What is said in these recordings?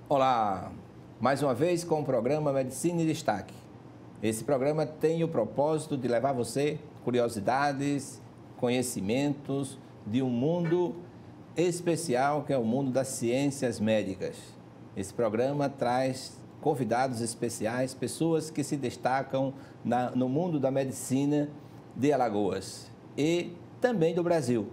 Olá, mais uma vez com o programa Medicina em Destaque. Esse programa tem o propósito de levar você curiosidades, conhecimentos de um mundo especial que é o mundo das ciências médicas. Esse programa traz convidados especiais, pessoas que se destacam no mundo da medicina de Alagoas e também do Brasil.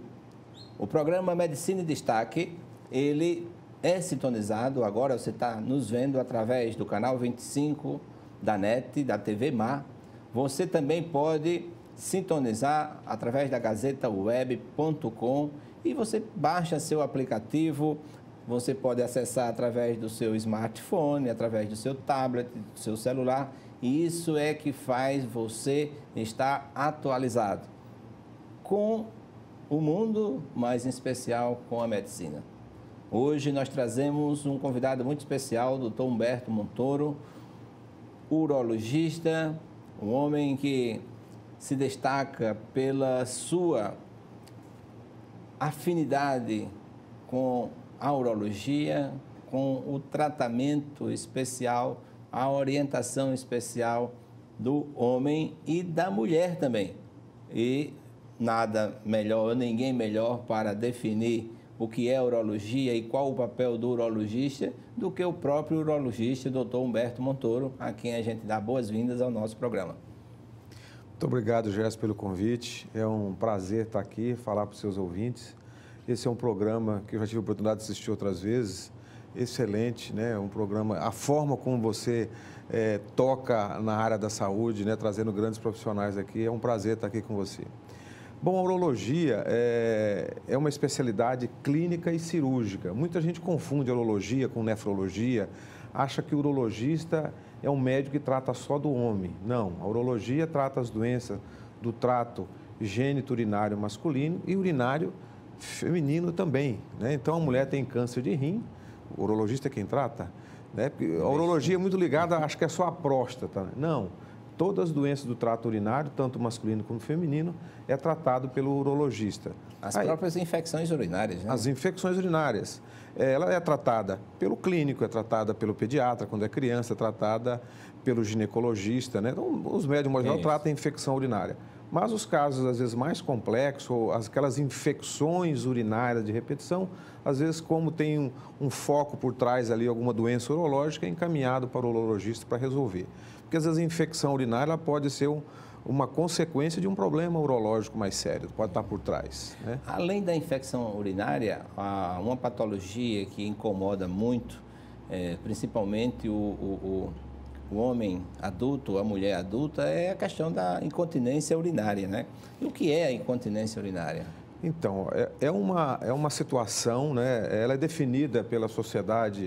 O programa Medicina em Destaque, ele é sintonizado, agora você está nos vendo através do canal 25 da NET, da TV Mar. Você também pode sintonizar através da gazetaweb.com e você baixa seu aplicativo, você pode acessar através do seu smartphone, através do seu tablet, do seu celular, e isso é que faz você estar atualizado com o mundo, mas em especial com a medicina. Hoje nós trazemos um convidado muito especial, o Dr. Humberto Montoro, urologista, um homem que se destaca pela sua afinidade com a urologia, com o tratamento especial, a orientação especial do homem e da mulher também. E nada melhor, ninguém melhor para definir o que é urologia e qual o papel do urologista do que o próprio urologista, Dr. Humberto Montoro, a quem a gente dá boas-vindas ao nosso programa. Muito obrigado, Gerson, pelo convite. É um prazer estar aqui, falar para os seus ouvintes. Esse é um programa que eu já tive a oportunidade de assistir outras vezes, excelente, né? Um programa, a forma como você toca na área da saúde, né? Trazendo grandes profissionais aqui, é um prazer estar aqui com você. Bom, a urologia é uma especialidade clínica e cirúrgica. Muita gente confunde a urologia com nefrologia, acha que o urologista é um médico que trata só do homem. Não, a urologia trata as doenças do trato gênito-urinário masculino e urinário feminino também, né? Então, a mulher tem câncer de rim, o urologista é quem trata, né? Porque a urologia é muito ligada, acho que é só a próstata. Não. Todas as doenças do trato urinário, tanto masculino como feminino, é tratado pelo urologista. As próprias infecções urinárias, né? As infecções urinárias. Ela é tratada pelo clínico, é tratada pelo pediatra, quando é criança, é tratada pelo ginecologista, né? Então, os médicos, geral, tratam a infecção urinária. Mas os casos, às vezes, mais complexos, ou aquelas infecções urinárias de repetição, às vezes, como tem um foco por trás ali, alguma doença urológica, é encaminhado para o urologista para resolver. Porque, às vezes, a infecção urinária ela pode ser uma consequência de um problema urológico mais sério, pode estar por trás, né? Além da infecção urinária, há uma patologia que incomoda muito, principalmente o homem adulto, a mulher adulta, é a questão da incontinência urinária, né? E o que é a incontinência urinária? Então, é uma situação, né? Ela é definida pela Sociedade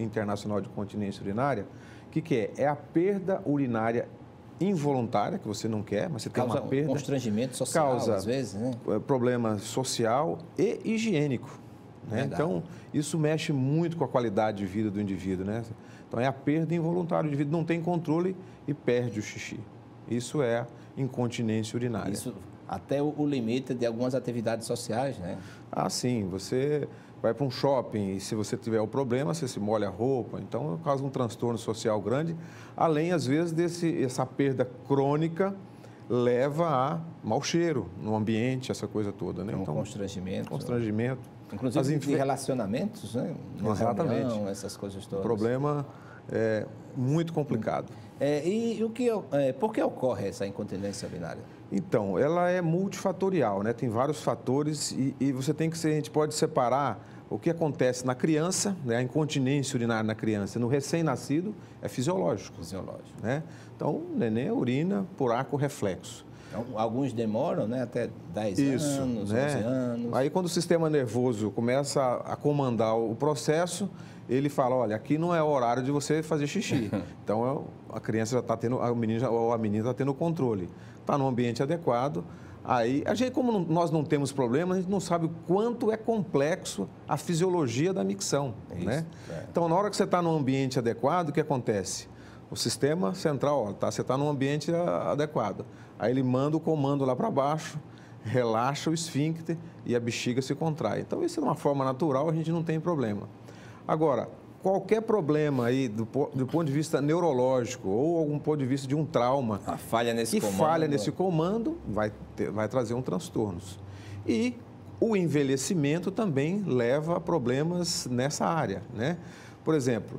Internacional de Continência Urinária. O que é? É a perda urinária involuntária, que você não quer, mas você tem uma perda. Causa constrangimento social, às vezes, né? Problema social e higiênico, né? Então, isso mexe muito com a qualidade de vida do indivíduo, né? Então, é a perda involuntária. O indivíduo não tem controle e perde o xixi. Isso é incontinência urinária. Isso até o limite de algumas atividades sociais, né? Ah, sim. Você vai para um shopping e se você tiver o problema, você se molha a roupa. Então, causa um transtorno social grande. Além, às vezes, essa perda crônica leva a mau cheiro no ambiente, essa coisa toda, né? Então, constrangimento. Constrangimento. Inclusive de relacionamentos, né? Exatamente. Reunião, essas coisas todas. O problema é muito complicado. Por que ocorre essa incontinência urinária? Então, ela é multifatorial, né? Tem vários fatores e a gente pode separar o que acontece na criança, né? A incontinência urinária na criança, no recém-nascido, é fisiológico. Fisiológico. Né? Então, o neném urina por arco reflexo. Então, alguns demoram, né? Até 10 anos, né? 11 anos. Aí, quando o sistema nervoso começa a comandar o processo, ele fala, olha, aqui não é o horário de você fazer xixi. Então, a criança já está tendo, a menina está tendo o controle. Está no ambiente adequado. Aí, a gente, como nós não temos problema, a gente não sabe o quanto é complexo a fisiologia da micção, né? Então, na hora que você está no ambiente adequado, o que acontece? O sistema central, você está num ambiente adequado. Aí ele manda o comando lá para baixo, relaxa o esfíncter e a bexiga se contrai. Então, isso é uma forma natural, a gente não tem problema. Agora, qualquer problema aí do ponto de vista neurológico ou algum ponto de vista de um trauma a falha nesse que comando, falha nesse comando vai trazer um transtorno. E o envelhecimento também leva a problemas nessa área, né? Por exemplo,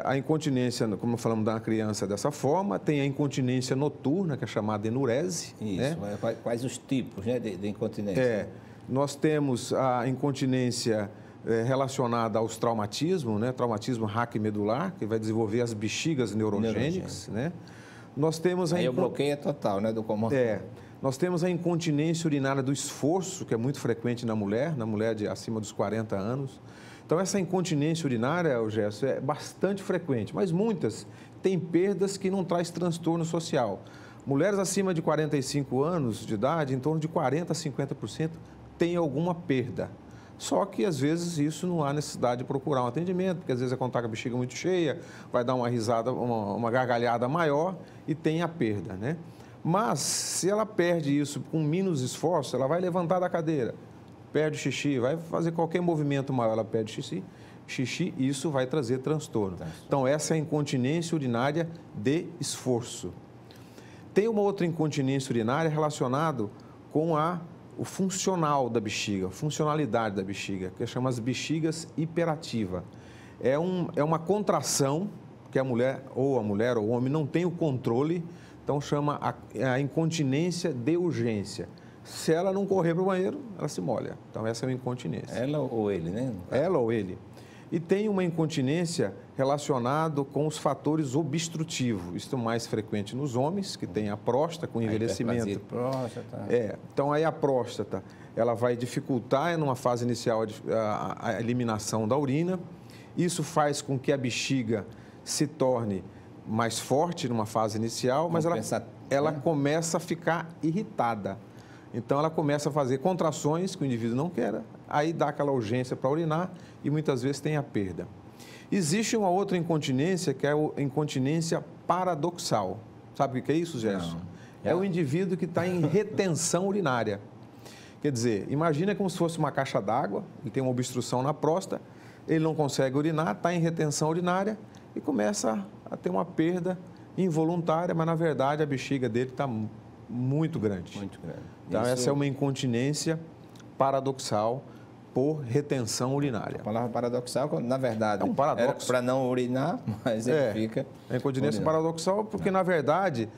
a incontinência, como falamos da criança dessa forma, tem a incontinência noturna, que é chamada enurese. Isso, né? Quais os tipos, né, de incontinência? Nós temos a incontinência relacionada aos traumatismos, né? Traumatismo raquimedular, que vai desenvolver as bexigas neurogênicas, né? Nós temos Aí o bloqueio é total, né, do comando. Nós temos a incontinência urinária do esforço, que é muito frequente na mulher acima dos 40 anos. Então, essa incontinência urinária, Gerson, é bastante frequente, mas muitas têm perdas que não traz transtorno social. Mulheres acima de 45 anos de idade, em torno de 40% a 50%, têm alguma perda. Só que, às vezes, isso não há necessidade de procurar um atendimento, porque, às vezes, ela está com a bexiga muito cheia, vai dar uma risada, uma gargalhada maior e tem a perda, né? Mas, se ela perde isso com menos esforço, ela vai levantar da cadeira, perde xixi, vai fazer qualquer movimento maior, ela perde xixi, isso vai trazer transtorno. Então, essa é a incontinência urinária de esforço. Tem uma outra incontinência urinária relacionada com o funcional da bexiga, a funcionalidade da bexiga, que chama as bexigas hiperativa. É uma contração que a mulher ou o homem não tem o controle, então chama a incontinência de urgência. Se ela não correr para o banheiro, ela se molha. Então, essa é uma incontinência. Ela ou ele, né? Ela ou ele. E tem uma incontinência relacionada com os fatores obstrutivos. Isso é mais frequente nos homens, que tem a próstata com envelhecimento. Próstata. Então, aí a próstata, ela vai dificultar, numa fase inicial, a eliminação da urina. Isso faz com que a bexiga se torne mais forte numa fase inicial, mas ela começa a ficar irritada. Então, ela começa a fazer contrações que o indivíduo não quer, aí dá aquela urgência para urinar e muitas vezes tem a perda. Existe uma outra incontinência, que é a incontinência paradoxal. Sabe o que é isso, Gerson? É o indivíduo que está em retenção urinária. Quer dizer, imagina como se fosse uma caixa d'água, ele tem uma obstrução na próstata, ele não consegue urinar, está em retenção urinária e começa a ter uma perda involuntária, mas na verdade a bexiga dele está muito grande. Muito grande. Então, essa é uma incontinência paradoxal por retenção urinária. A palavra paradoxal, na verdade, é um paradoxo. Para não urinar, mas ele fica... É incontinência paradoxal porque, na verdade,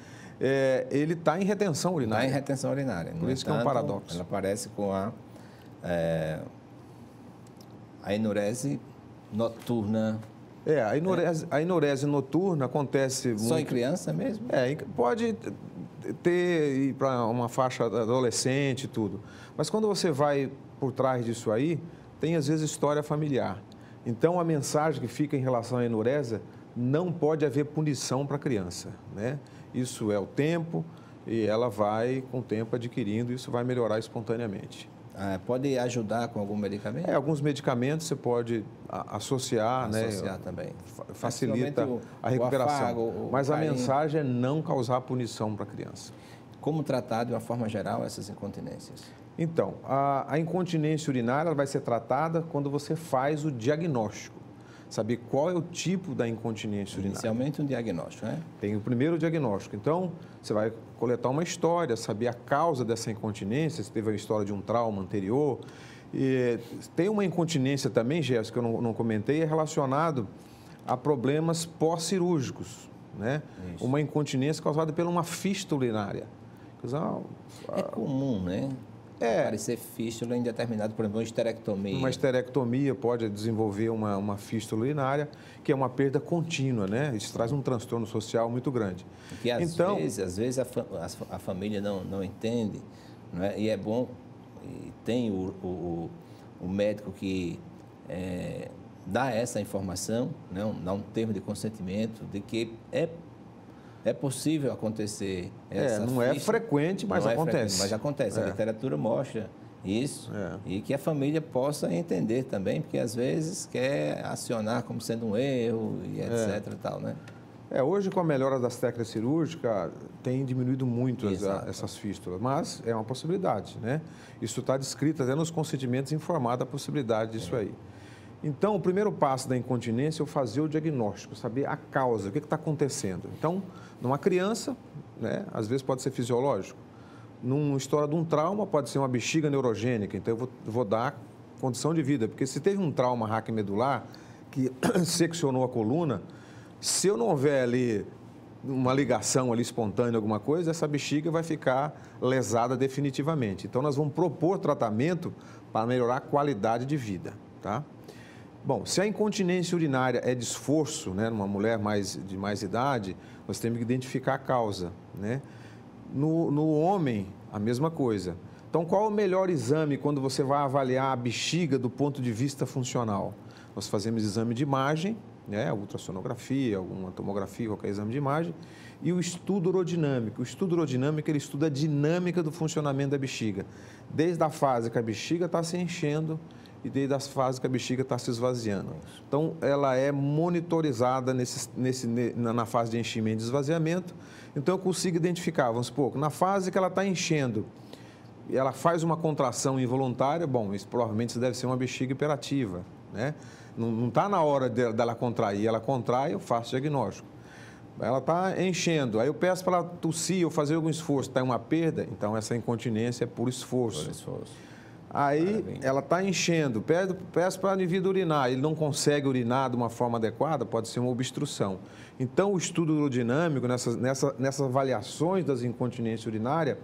ele está em retenção urinária. Está em retenção urinária. Por isso que é um paradoxo. Ela parece com a enurese noturna. A enurese noturna acontece só em criança mesmo? Pode ir para uma faixa adolescente e tudo. Mas quando você vai por trás disso aí, tem às vezes história familiar. Então, a mensagem que fica em relação à enurese, não pode haver punição para a criança, né? Isso é o tempo e ela vai, com o tempo, adquirindo, isso vai melhorar espontaneamente. Pode ajudar com algum medicamento? Alguns medicamentos você pode associar, né? Também. Facilita a recuperação. Afago, mas a mensagem é não causar punição para a criança. Como tratar, de uma forma geral, essas incontinências? Então, a incontinência urinária ela vai ser tratada quando você faz o diagnóstico. Saber qual é o tipo da incontinência urinária. Inicialmente um diagnóstico, né? Tem o primeiro diagnóstico. Então, você vai coletar uma história, saber a causa dessa incontinência, se teve a história de um trauma anterior. E tem uma incontinência também, Jéssica, que eu não comentei, é relacionado a problemas pós-cirúrgicos, né? Isso. Uma incontinência causada por uma fístula urinária. É comum, né? Aparecer fístula em determinado, por exemplo, uma esterectomia. Uma esterectomia pode desenvolver uma fístula urinária, que é uma perda contínua, né? Isso traz um transtorno social muito grande. Que às vezes a família não entende, né? E é bom, e tem o médico que dá essa informação, né? Dá um termo de consentimento de que é possível acontecer essa não é frequente, mas acontece. Mas acontece. A literatura mostra isso e que a família possa entender também, porque às vezes quer acionar como sendo um erro e etc. E tal, né? Hoje, com a melhora das técnicas cirúrgicas, tem diminuído muito essas fístulas, mas é uma possibilidade, né? Isso está descrito até nos consentimentos informados a possibilidade disso aí. Então, o primeiro passo da incontinência é eu fazer o diagnóstico, saber a causa, o que está acontecendo. Então, numa criança, né, às vezes pode ser fisiológico. Numa história de um trauma, pode ser uma bexiga neurogênica. Então, eu vou dar condição de vida. Porque se teve um trauma raquimedular que seccionou a coluna, se eu não houver ali uma ligação ali espontânea, alguma coisa, essa bexiga vai ficar lesada definitivamente. Então, nós vamos propor tratamento para melhorar a qualidade de vida, tá? Bom, se a incontinência urinária é de esforço, né, numa mulher de mais idade, nós temos que identificar a causa, né? No homem, a mesma coisa. Então, qual é o melhor exame quando você vai avaliar a bexiga do ponto de vista funcional? Nós fazemos exame de imagem, né, ultrassonografia, alguma tomografia, qualquer exame de imagem, e o estudo urodinâmico. O estudo urodinâmico, ele estuda a dinâmica do funcionamento da bexiga, desde a fase que a bexiga está se enchendo e desde as fases que a bexiga está se esvaziando. Então, ela é monitorizada na fase de enchimento e esvaziamento. Então, eu consigo identificar, vamos supor, na fase que ela está enchendo, ela faz uma contração involuntária, bom, isso provavelmente deve ser uma bexiga hiperativa, né? Não está na hora dela contrair, ela contrai, eu faço diagnóstico. Ela está enchendo, aí eu peço para ela tossir ou fazer algum esforço, está uma perda, então essa incontinência é por esforço. Por esforço. Aí Maravilha. ela está enchendo, peço para o indivíduo urinar, ele não consegue urinar de uma forma adequada, pode ser uma obstrução. Então, o estudo urodinâmico, nessas avaliações das incontinências urinárias,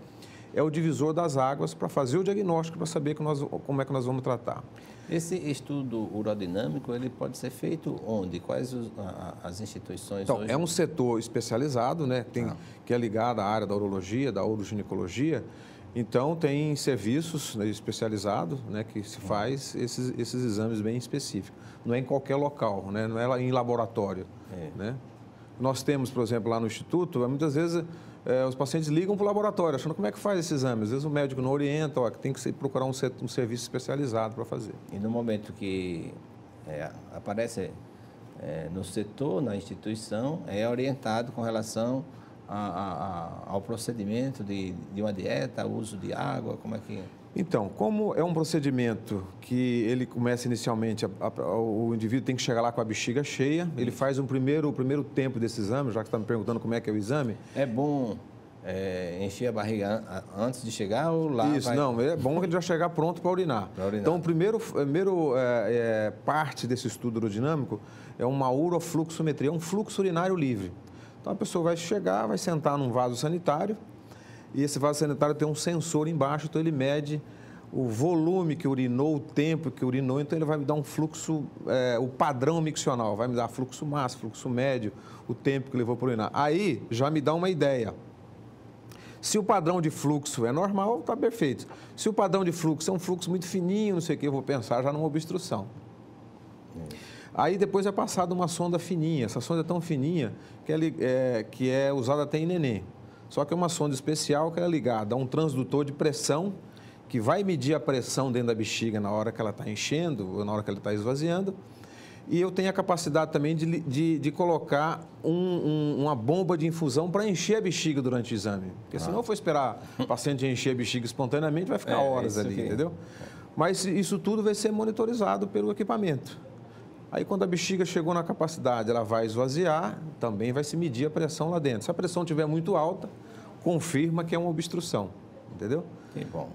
é o divisor das águas para fazer o diagnóstico, para saber como é que nós vamos tratar. Esse estudo urodinâmico, ele pode ser feito onde? Quais as instituições Então, hoje? é um setor especializado, né, que é ligado à área da urologia, da uroginecologia. Então, tem serviços, né, especializados, né, que se faz esses exames bem específicos. Não é em qualquer local, né, não é em laboratório. Né? Nós temos, por exemplo, lá no Instituto, muitas vezes os pacientes ligam para o laboratório, achando como é que faz esse exame. Às vezes o médico não orienta, que tem que procurar um serviço especializado para fazer. E no momento que aparece no setor, na instituição, é orientado com relação ao procedimento de uma dieta, uso de água, como é que... Então, como é um procedimento que ele começa inicialmente, o indivíduo tem que chegar lá com a bexiga cheia, ele faz o primeiro tempo desse exame, já que você está me perguntando como é que é o exame. É bom encher a barriga antes de chegar ou lá? Isso, não, é bom que ele já chegar pronto para urinar. Então, o primeiro parte desse estudo urodinâmico é uma urofluxometria, é um fluxo urinário livre. Então, a pessoa vai chegar, vai sentar num vaso sanitário, e esse vaso sanitário tem um sensor embaixo, então ele mede o volume que urinou, o tempo que urinou, então ele vai me dar um fluxo, o padrão miccional, vai me dar fluxo máximo, fluxo médio, o tempo que levou para urinar. Aí já me dá uma ideia. Se o padrão de fluxo é normal, está perfeito. Se o padrão de fluxo é um fluxo muito fininho, não sei o que, eu vou pensar já numa obstrução. Aí depois é passada uma sonda fininha, essa sonda é tão fininha que é usada até em neném. Só que é uma sonda especial que é ligada a um transdutor de pressão que vai medir a pressão dentro da bexiga na hora que ela está enchendo ou na hora que ela está esvaziando. E eu tenho a capacidade também de colocar uma bomba de infusão para encher a bexiga durante o exame. Porque se não for esperar o paciente encher a bexiga espontaneamente, vai ficar horas ali, entendeu? Mas isso tudo vai ser monitorizado pelo equipamento. Aí, quando a bexiga chegou na capacidade, ela vai esvaziar, também vai se medir a pressão lá dentro. Se a pressão estiver muito alta, confirma que é uma obstrução, entendeu? Que bom.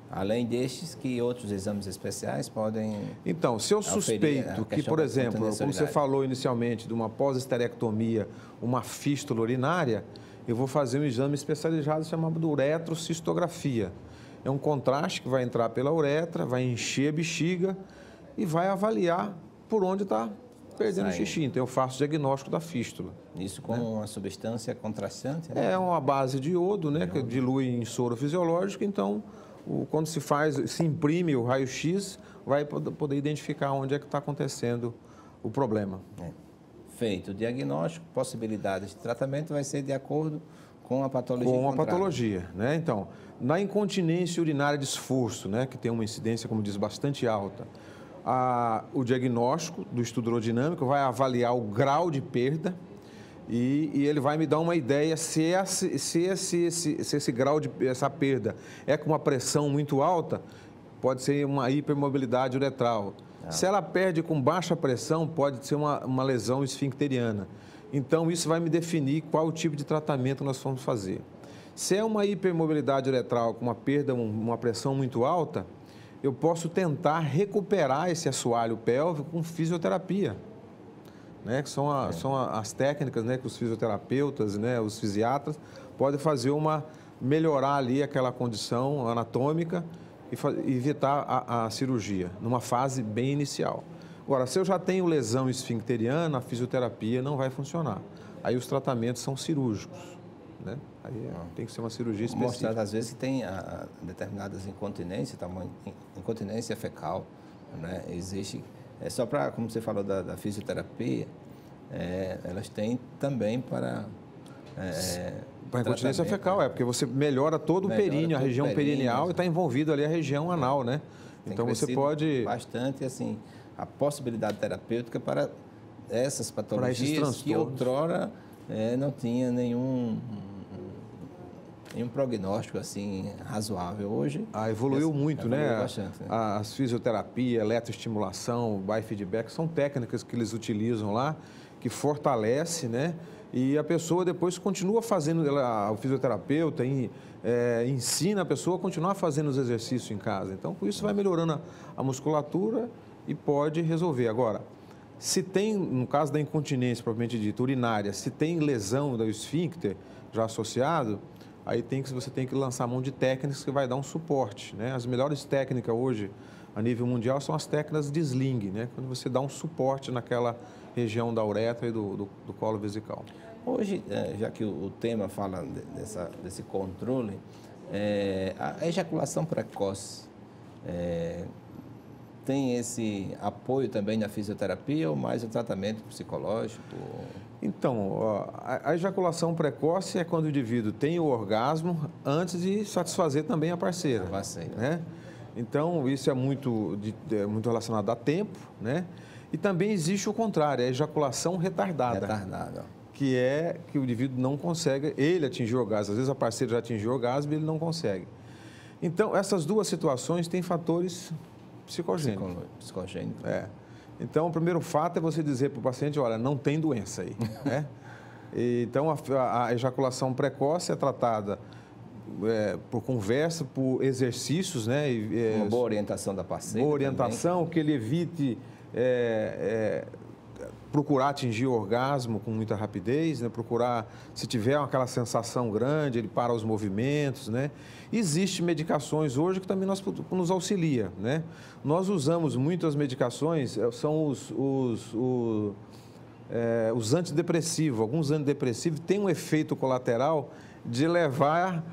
Além destes, que outros exames especiais podem... Então, se eu suspeito que, por exemplo, como você falou inicialmente, de uma pós-esterectomia, uma fístula urinária, eu vou fazer um exame especializado chamado uretrocistografia. É um contraste que vai entrar pela uretra, vai encher a bexiga e vai avaliar por onde está perdendo o xixi. Então, eu faço o diagnóstico da fístula. Isso com uma substância contrastante? Né? É uma base de iodo, né, que dilui em soro fisiológico. Então, quando se imprime o raio-x, vai poder identificar onde é que está acontecendo o problema. Feito o diagnóstico, possibilidades de tratamento vai ser de acordo com a patologia encontrada. Com a patologia, né? Então, na incontinência urinária de esforço, né, que tem uma incidência, como diz, bastante alta, o diagnóstico do estudo urodinâmico vai avaliar o grau de perda e ele vai me dar uma ideia se esse grau essa perda é com uma pressão muito alta, pode ser uma hipermobilidade uretral. Se ela perde com baixa pressão, pode ser uma lesão esfincteriana. Então, isso vai me definir qual o tipo de tratamento nós vamos fazer. Se é uma hipermobilidade uretral com uma perda, uma pressão muito alta, eu posso tentar recuperar esse assoalho pélvico com fisioterapia, né? Que são as técnicas, né, que os fisioterapeutas, né, os fisiatras podem fazer melhorar ali aquela condição anatômica e evitar a cirurgia, numa fase bem inicial. Agora, se eu já tenho lesão esfincteriana, a fisioterapia não vai funcionar. Aí os tratamentos são cirúrgicos, né? Aí tem que ser uma cirurgia específica. Mostrar, às vezes, que tem determinadas incontinências, incontinência fecal, né? Existe, só para, como você falou da fisioterapia, elas têm também para incontinência fecal, porque você melhora todo o períneo, a região perineal, e está envolvido ali a região anal, né? Então você pode... bastante, assim, a possibilidade terapêutica para essas patologias que outrora não tinha nenhum prognóstico assim razoável. Hoje evoluiu muito, né? Bastante, né? As fisioterapia, eletroestimulação, biofeedback são técnicas que eles utilizam lá, que fortalece, né? E a pessoa depois continua fazendo, o fisioterapeuta ensina a pessoa a continuar fazendo os exercícios em casa. Então, com isso vai melhorando a musculatura e pode resolver. Agora, se tem, no caso da incontinência propriamente dita, urinária, se tem lesão do esfíncter já associado, aí você tem que lançar a mão de técnicas que vai dar um suporte, né? As melhores técnicas hoje, a nível mundial, são as técnicas de sling, né? Quando você dá um suporte naquela região da uretra e do colo vesical. Hoje, já que o tema fala desse controle, a ejaculação precoce tem esse apoio também na fisioterapia ou mais o tratamento psicológico? Então, a ejaculação precoce é quando o indivíduo tem o orgasmo antes de satisfazer também a parceira. Né? Então, isso é muito relacionado a tempo, né? E também existe o contrário, a ejaculação retardada. Que é que o indivíduo não consegue, ele atingir o orgasmo. Às vezes a parceira já atingiu o orgasmo e ele não consegue. Então, essas duas situações têm fatores psicogênicos. Então, o primeiro fato é você dizer para o paciente, olha, não tem doença aí. Né? Então, a ejaculação precoce é tratada por conversa, por exercícios, né? Uma boa orientação da parceira. Boa orientação, também. Que ele evite procurar atingir o orgasmo com muita rapidez, né? Procurar, se tiver aquela sensação grande, ele para os movimentos, né? Existem medicações hoje que também nos auxilia, né? Nós usamos muito as medicações, são os antidepressivos. Alguns antidepressivos têm um efeito colateral de levar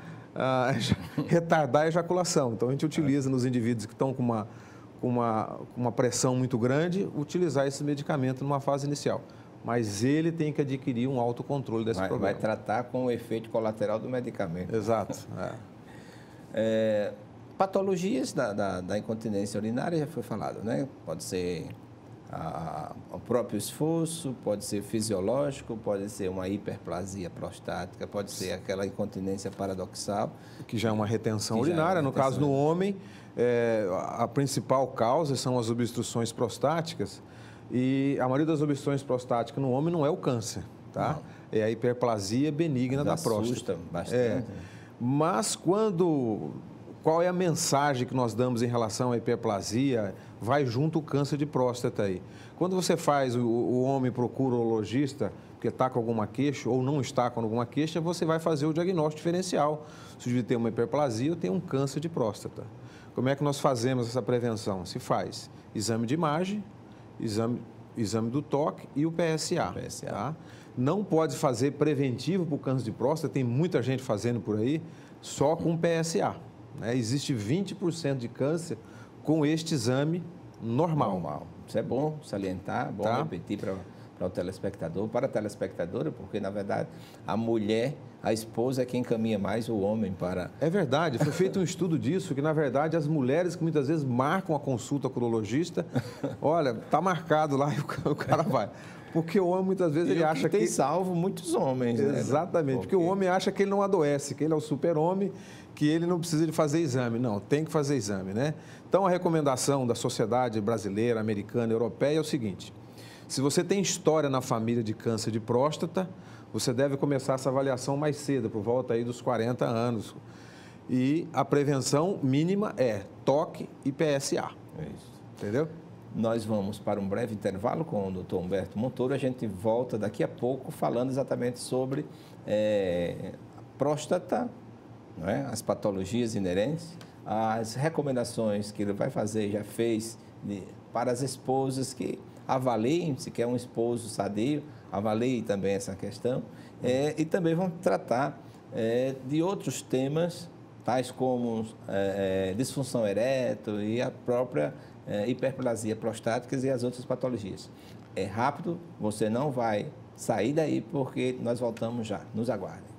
retardar a ejaculação. Então, a gente utiliza nos indivíduos que estão com uma pressão muito grande, utilizar esse medicamento numa fase inicial. Mas ele tem que adquirir um autocontrole desse problema. Vai tratar com o efeito colateral do medicamento. Exato. Patologias da incontinência urinária já foi falado, né? Pode ser o próprio esforço, pode ser fisiológico, pode ser uma hiperplasia prostática, pode ser aquela incontinência paradoxal. Que já é uma retenção urinária. No caso do homem, a principal causa são as obstruções prostáticas. E a maioria das obstruções prostáticas no homem não é o câncer, tá? Não. É a hiperplasia benigna da próstata. Assusta bastante. Mas qual é a mensagem que nós damos em relação à hiperplasia? Vai junto o câncer de próstata aí. Quando você faz, o homem procura o urologista, porque está com alguma queixa ou não está com alguma queixa, você vai fazer o diagnóstico diferencial. Se o indivíduo tem uma hiperplasia ou tem um câncer de próstata. Como é que nós fazemos essa prevenção? Se faz exame de imagem, exame do toque e o PSA. Tá? Não pode fazer preventivo para o câncer de próstata, tem muita gente fazendo por aí, só com PSA. Né? Existe 20% de câncer com este exame normal. Isso é bom salientar, bom repetir para o telespectador, para a telespectadora, porque, na verdade, a mulher, a esposa é quem encaminha mais o homem para... É verdade, foi feito um estudo disso, que, na verdade, as mulheres que muitas vezes marcam a consulta com o urologista, olha, está marcado lá e o cara vai. Porque o homem, muitas vezes, ele acha que... tem salvo muitos homens, né? Exatamente, porque o homem acha que ele não adoece, que ele é o super-homem que ele não precisa de fazer exame. Não, tem que fazer exame, né? Então, a recomendação da Sociedade Brasileira, Americana, Europeia é o seguinte: se você tem história na família de câncer de próstata, você deve começar essa avaliação mais cedo, por volta aí dos 40 anos. E a prevenção mínima é toque e PSA. É isso. Entendeu? Nós vamos para um breve intervalo com o Dr. Humberto Montoro. A gente volta daqui a pouco falando exatamente sobre próstata, não é? As patologias inerentes, as recomendações que ele vai fazer, já fez para as esposas que avaliem se quer um esposo sadio, avaliem também essa questão. E também vamos tratar de outros temas, tais como disfunção erétil e a própria hiperplasia prostática e as outras patologias. É rápido, você não vai sair daí porque nós voltamos já. Nos aguardem.